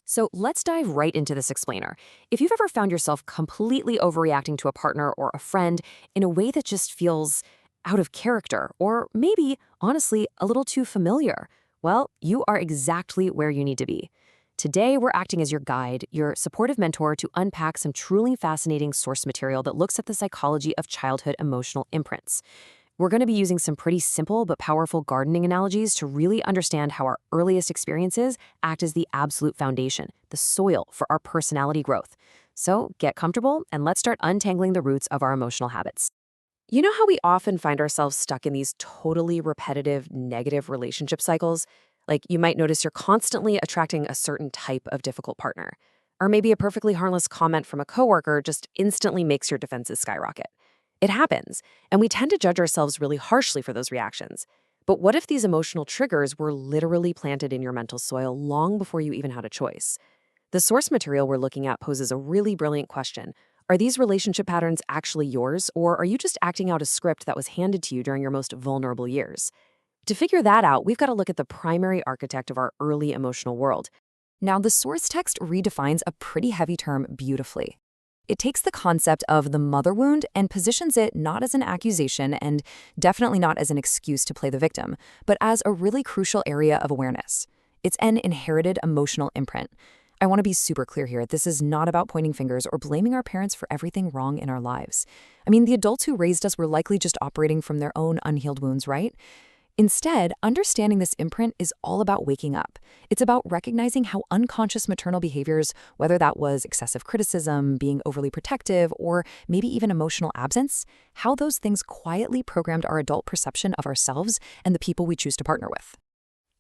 So let's dive right into this explainer. If you've ever found yourself completely overreacting to a partner or a friend in a way that just feels out of character, or maybe, honestly, a little too familiar, well, you are exactly where you need to be. Today, we're acting as your guide, your supportive mentor to unpack some truly fascinating source material that looks at the psychology of childhood emotional imprints. We're going to be using some pretty simple but powerful gardening analogies to really understand how our earliest experiences act as the absolute foundation, the soil for our personality growth. So get comfortable and let's start untangling the roots of our emotional habits. You know how we often find ourselves stuck in these totally repetitive, negative relationship cycles? Like you might notice you're constantly attracting a certain type of difficult partner. Or maybe a perfectly harmless comment from a coworker just instantly makes your defenses skyrocket. It happens, and we tend to judge ourselves really harshly for those reactions. But what if these emotional triggers were literally planted in your mental soil long before you even had a choice? The source material we're looking at poses a really brilliant question. Are these relationship patterns actually yours, or are you just acting out a script that was handed to you during your most vulnerable years? To figure that out, we've got to look at the primary architect of our early emotional world. Now, the source text redefines a pretty heavy term beautifully. It takes the concept of the mother wound and positions it not as an accusation and definitely not as an excuse to play the victim, but as a really crucial area of awareness. It's an inherited emotional imprint. I want to be super clear here. This is not about pointing fingers or blaming our parents for everything wrong in our lives. I mean, the adults who raised us were likely just operating from their own unhealed wounds, right? Instead, understanding this imprint is all about waking up. It's about recognizing how unconscious maternal behaviors, whether that was excessive criticism, being overly protective, or maybe even emotional absence, how those things quietly programmed our adult perception of ourselves and the people we choose to partner with.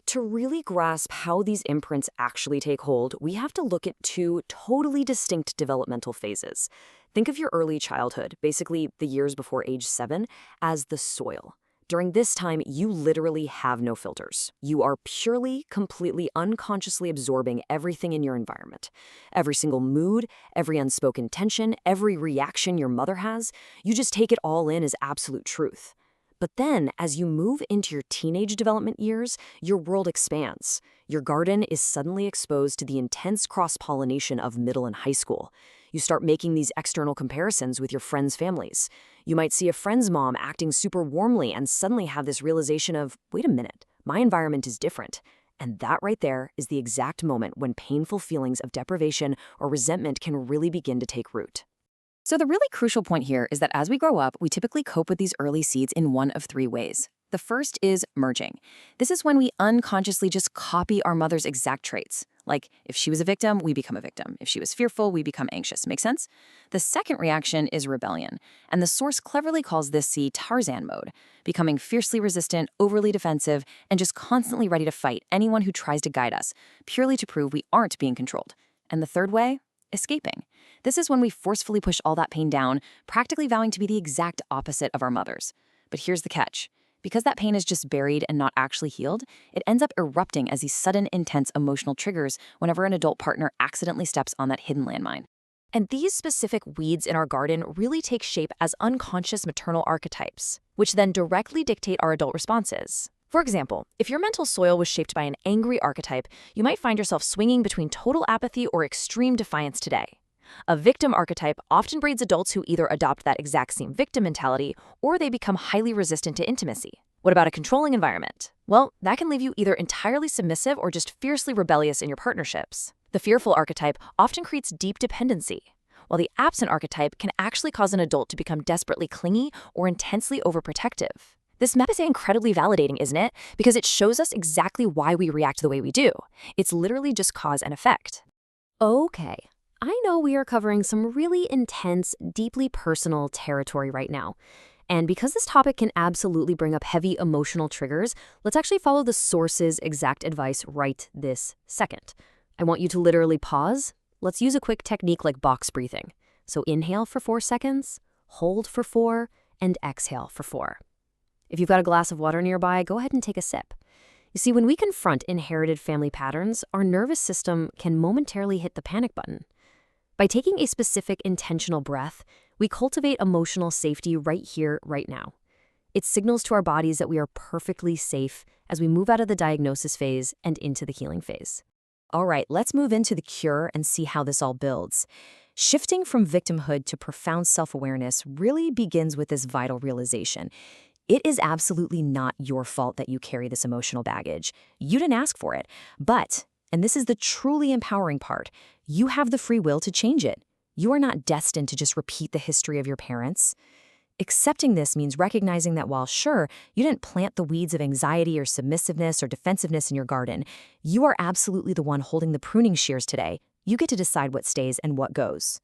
To really grasp how these imprints actually take hold, we have to look at two totally distinct developmental phases. Think of your early childhood, basically the years before age 7, as the soil. During this time, you literally have no filters. You are purely, completely, unconsciously absorbing everything in your environment. Every single mood, every unspoken tension, every reaction your mother has, you just take it all in as absolute truth. But then, as you move into your teenage development years, your world expands. Your garden is suddenly exposed to the intense cross-pollination of middle and high school. You start making these external comparisons with your friends' families. You might see a friend's mom acting super warmly and suddenly have this realization of, wait a minute, my environment is different. And that right there is the exact moment when painful feelings of deprivation or resentment can really begin to take root. So the really crucial point here is that as we grow up, we typically cope with these early seeds in one of three ways. The first is merging. This is when we unconsciously just copy our mother's exact traits. Like, if she was a victim, we become a victim. If she was fearful, we become anxious. Make sense? The second reaction is rebellion, and the source cleverly calls this Tarzan mode, becoming fiercely resistant, overly defensive, and just constantly ready to fight anyone who tries to guide us, purely to prove we aren't being controlled. And the third way? Escaping. This is when we forcefully push all that pain down, practically vowing to be the exact opposite of our mothers. But here's the catch. Because that pain is just buried and not actually healed, it ends up erupting as these sudden, intense emotional triggers whenever an adult partner accidentally steps on that hidden landmine. And these specific weeds in our garden really take shape as unconscious maternal archetypes, which then directly dictate our adult responses. For example, if your mental soil was shaped by an angry archetype, you might find yourself swinging between total apathy or extreme defiance today. A victim archetype often breeds adults who either adopt that exact same victim mentality or they become highly resistant to intimacy. What about a controlling environment? Well, that can leave you either entirely submissive or just fiercely rebellious in your partnerships. The fearful archetype often creates deep dependency, while the absent archetype can actually cause an adult to become desperately clingy or intensely overprotective. This map is incredibly validating, isn't it? Because it shows us exactly why we react the way we do. It's literally just cause and effect. Okay, I know we are covering some really intense, deeply personal territory right now. And because this topic can absolutely bring up heavy emotional triggers, let's actually follow the source's exact advice right this second. I want you to literally pause. Let's use a quick technique like box breathing. So inhale for 4 seconds, hold for 4, and exhale for 4. If you've got a glass of water nearby, go ahead and take a sip. You see, when we confront inherited family patterns, our nervous system can momentarily hit the panic button. By taking a specific intentional breath, we cultivate emotional safety right here, right now. It signals to our bodies that we are perfectly safe as we move out of the diagnosis phase and into the healing phase. All right, let's move into the cure and see how this all builds. Shifting from victimhood to profound self-awareness really begins with this vital realization. It is absolutely not your fault that you carry this emotional baggage. You didn't ask for it. But, and this is the truly empowering part, you have the free will to change it. You are not destined to just repeat the history of your parents. Accepting this means recognizing that while sure, you didn't plant the weeds of anxiety or submissiveness or defensiveness in your garden, you are absolutely the one holding the pruning shears today. You get to decide what stays and what goes.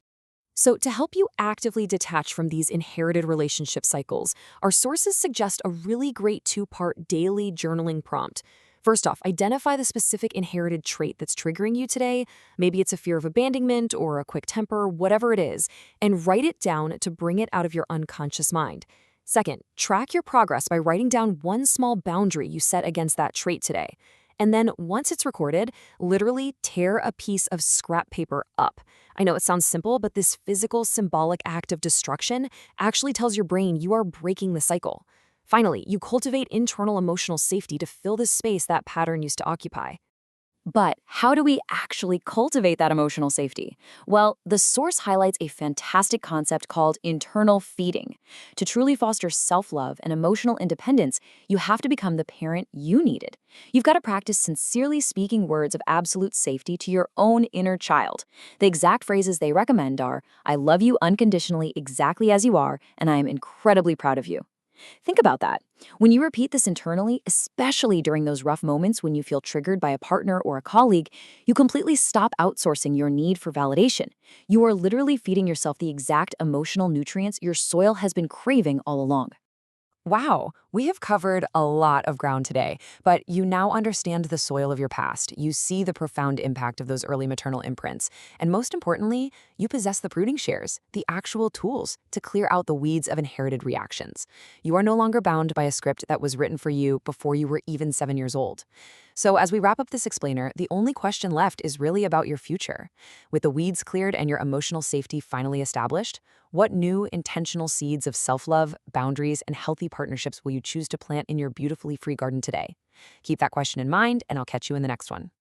So, to help you actively detach from these inherited relationship cycles, our sources suggest a really great two-part daily journaling prompt. First off, identify the specific inherited trait that's triggering you today. Maybe it's a fear of abandonment or a quick temper, whatever it is, and write it down to bring it out of your unconscious mind. Second, track your progress by writing down one small boundary you set against that trait today. And then, once it's recorded, literally tear a piece of scrap paper up. I know it sounds simple, but this physical, symbolic act of destruction actually tells your brain you are breaking the cycle. Finally, you cultivate internal emotional safety to fill the space that pattern used to occupy. But how do we actually cultivate that emotional safety? Well, the source highlights a fantastic concept called internal feeding. To truly foster self-love and emotional independence, you have to become the parent you needed. You've got to practice sincerely speaking words of absolute safety to your own inner child. The exact phrases they recommend are, "I love you unconditionally exactly as you are, and I am incredibly proud of you." Think about that. When you repeat this internally, especially during those rough moments when you feel triggered by a partner or a colleague, you completely stop outsourcing your need for validation. You are literally feeding yourself the exact emotional nutrients your soil has been craving all along. Wow, we have covered a lot of ground today, but you now understand the soil of your past. You see the profound impact of those early maternal imprints. And most importantly, you possess the pruning shears, the actual tools to clear out the weeds of inherited reactions. You are no longer bound by a script that was written for you before you were even 7 years old. So as we wrap up this explainer, the only question left is really about your future. With the weeds cleared and your emotional safety finally established, what new intentional seeds of self-love, boundaries, and healthy partnerships will you choose to plant in your beautifully free garden today? Keep that question in mind, and I'll catch you in the next one.